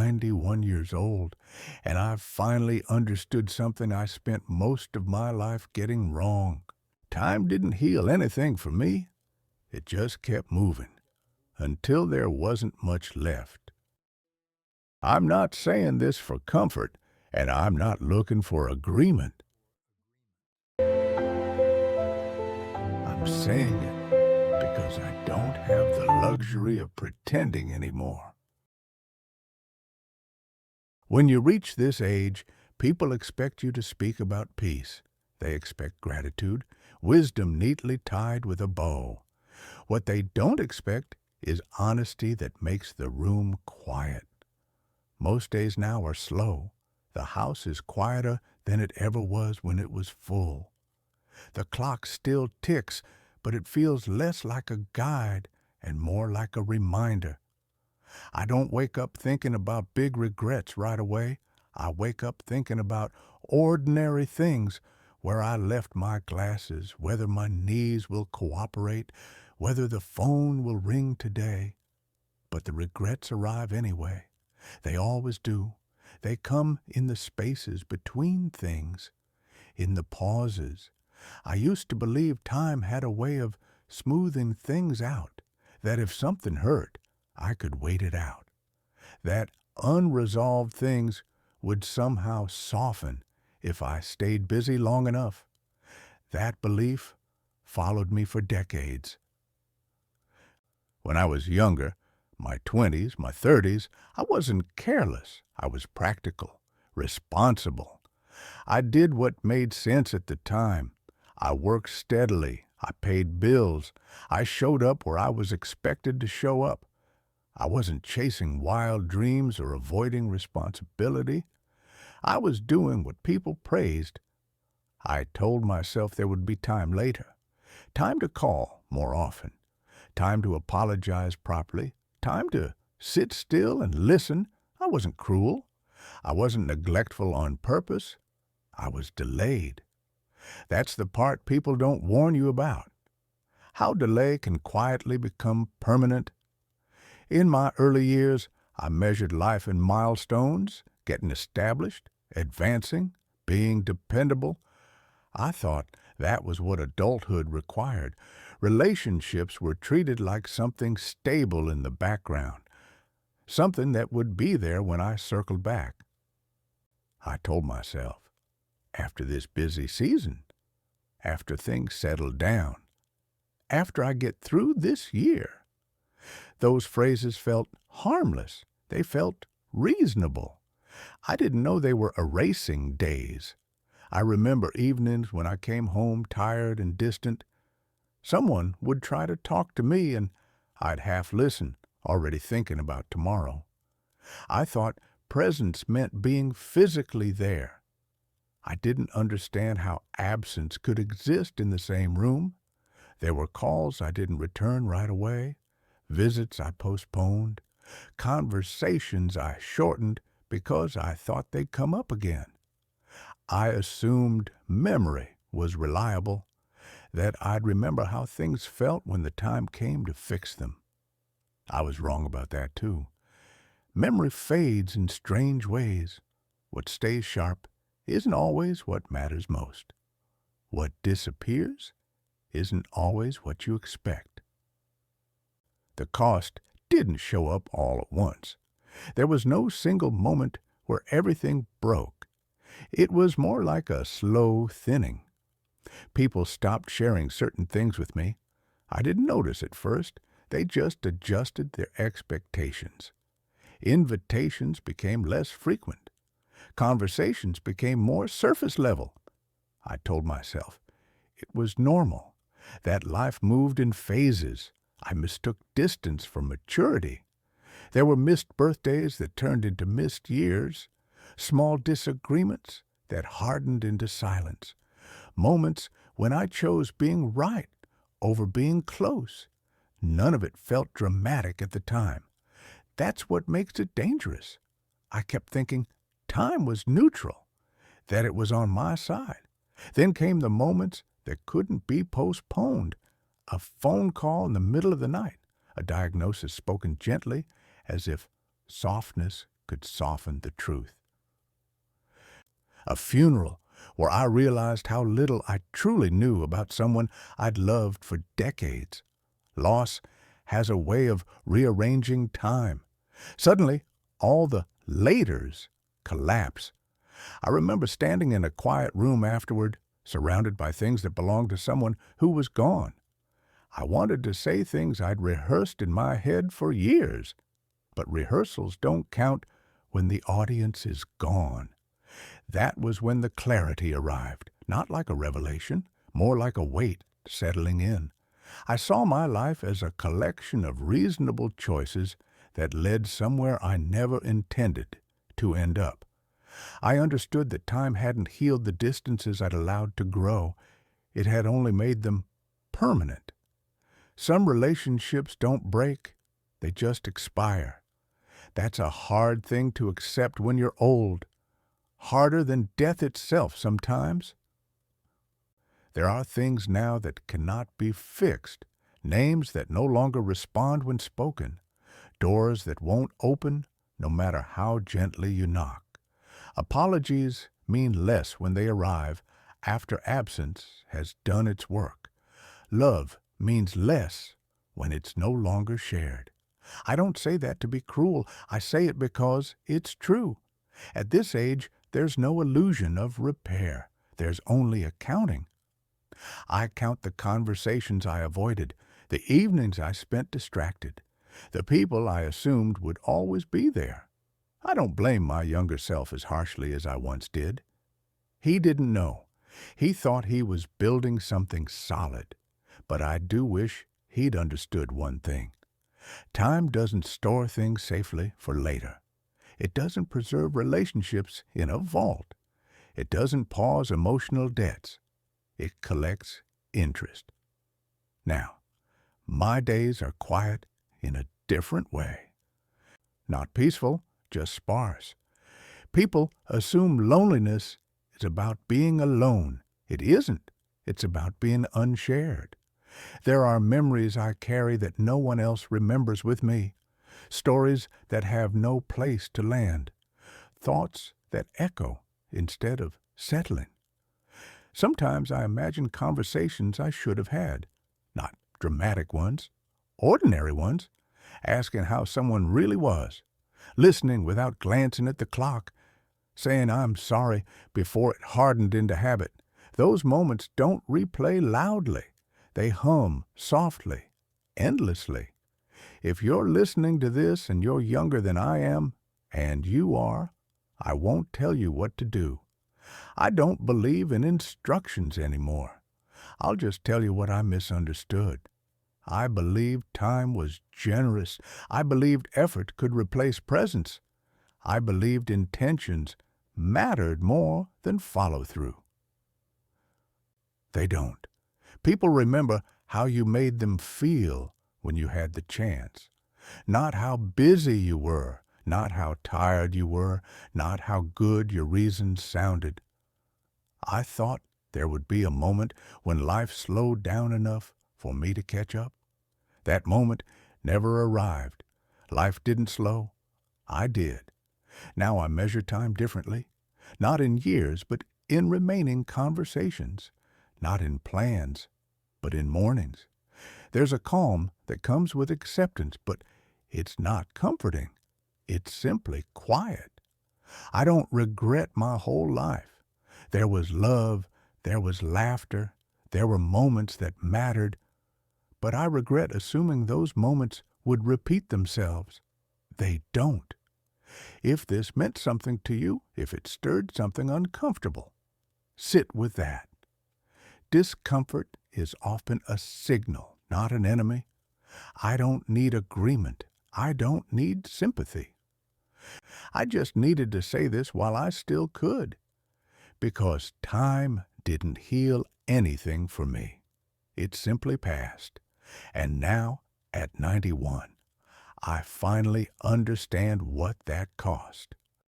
91 years old, and I've finally understood something I spent most of my life getting wrong. Time didn't heal anything for me. It just kept moving until there wasn't much left. I'm not saying this for comfort, and I'm not looking for agreement. I'm saying it because I don't have the luxury of pretending anymore. When you reach this age, people expect you to speak about peace. They expect gratitude, wisdom neatly tied with a bow. What they don't expect is honesty that makes the room quiet. Most days now are slow. The house is quieter than it ever was when it was full. The clock still ticks, but it feels less like a guide and more like a reminder. I don't wake up thinking about big regrets right away. I wake up thinking about ordinary things, where I left my glasses, whether my knees will cooperate, whether the phone will ring today. But the regrets arrive anyway. They always do. They come in the spaces between things, in the pauses. I used to believe time had a way of smoothing things out, that if something hurt, I could wait it out, that unresolved things would somehow soften if I stayed busy long enough. That belief followed me for decades. When I was younger, my 20s, my 30s, I wasn't careless. I was practical, responsible. I did what made sense at the time. I worked steadily. I paid bills. I showed up where I was expected to show up. I wasn't chasing wild dreams or avoiding responsibility. I was doing what people praised. I told myself there would be time later, time to call more often, time to apologize properly, time to sit still and listen. I wasn't cruel. I wasn't neglectful on purpose. I was delayed. That's the part people don't warn you about. How delay can quietly become permanent. In my early years, I measured life in milestones, getting established, advancing, being dependable. I thought that was what adulthood required. Relationships were treated like something stable in the background, something that would be there when I circled back. I told myself, after this busy season, after things settle down, after I get through this year. Those phrases felt harmless. They felt reasonable. I didn't know they were erasing days. I remember evenings when I came home tired and distant. Someone would try to talk to me, and I'd half listen, already thinking about tomorrow. I thought presence meant being physically there. I didn't understand how absence could exist in the same room. There were calls I didn't return right away, visits I postponed, conversations I shortened because I thought they'd come up again. I assumed memory was reliable, that I'd remember how things felt when the time came to fix them. I was wrong about that, too. Memory fades in strange ways. What stays sharp isn't always what matters most. What disappears isn't always what you expect. The cost didn't show up all at once. There was no single moment where everything broke. It was more like a slow thinning. People stopped sharing certain things with me. I didn't notice at first. They just adjusted their expectations. Invitations became less frequent. Conversations became more surface level. I told myself it was normal, that life moved in phases. I mistook distance for maturity. There were missed birthdays that turned into missed years, small disagreements that hardened into silence, moments when I chose being right over being close. None of it felt dramatic at the time. That's what makes it dangerous. I kept thinking time was neutral, that it was on my side. Then came the moments that couldn't be postponed. A phone call in the middle of the night, a diagnosis spoken gently as if softness could soften the truth. A funeral where I realized how little I truly knew about someone I'd loved for decades. Loss has a way of rearranging time. Suddenly, all the laters collapse. I remember standing in a quiet room afterward, surrounded by things that belonged to someone who was gone. I wanted to say things I'd rehearsed in my head for years, but rehearsals don't count when the audience is gone. That was when the clarity arrived, not like a revelation, more like a weight settling in. I saw my life as a collection of reasonable choices that led somewhere I never intended to end up. I understood that time hadn't healed the distances I'd allowed to grow. It had only made them permanent. Some relationships don't break, they just expire. That's a hard thing to accept when you're old. Harder than death itself sometimes. There are things now that cannot be fixed, names that no longer respond when spoken, doors that won't open no matter how gently you knock. Apologies mean less when they arrive after absence has done its work. Love means less when it's no longer shared. I don't say that to be cruel. I say it because it's true. At this age, there's no illusion of repair. There's only accounting. I count the conversations I avoided, the evenings I spent distracted, the people I assumed would always be there. I don't blame my younger self as harshly as I once did. He didn't know. He thought he was building something solid. But I do wish he'd understood one thing. Time doesn't store things safely for later. It doesn't preserve relationships in a vault. It doesn't pause emotional debts. It collects interest. Now, my days are quiet in a different way. Not peaceful, just sparse. People assume loneliness is about being alone. It isn't. It's about being unshared. There are memories I carry that no one else remembers with me, stories that have no place to land, thoughts that echo instead of settling. Sometimes I imagine conversations I should have had, not dramatic ones, ordinary ones, asking how someone really was, listening without glancing at the clock, saying I'm sorry before it hardened into habit. Those moments don't replay loudly. They hum softly, endlessly. If you're listening to this and you're younger than I am, and you are, I won't tell you what to do. I don't believe in instructions anymore. I'll just tell you what I misunderstood. I believed time was generous. I believed effort could replace presence. I believed intentions mattered more than follow-through. They don't. People remember how you made them feel when you had the chance. Not how busy you were, not how tired you were, not how good your reasons sounded. I thought there would be a moment when life slowed down enough for me to catch up. That moment never arrived. Life didn't slow. I did. Now I measure time differently, not in years, but in remaining conversations, not in plans, but in mornings. There's a calm that comes with acceptance, but it's not comforting. It's simply quiet. I don't regret my whole life. There was love, there was laughter, there were moments that mattered, but I regret assuming those moments would repeat themselves. They don't. If this meant something to you, if it stirred something uncomfortable, sit with that. Discomfort is often a signal, not an enemy. I don't need agreement. I don't need sympathy. I just needed to say this while I still could, because time didn't heal anything for me. It simply passed. And now, at 91, I finally understand what that cost.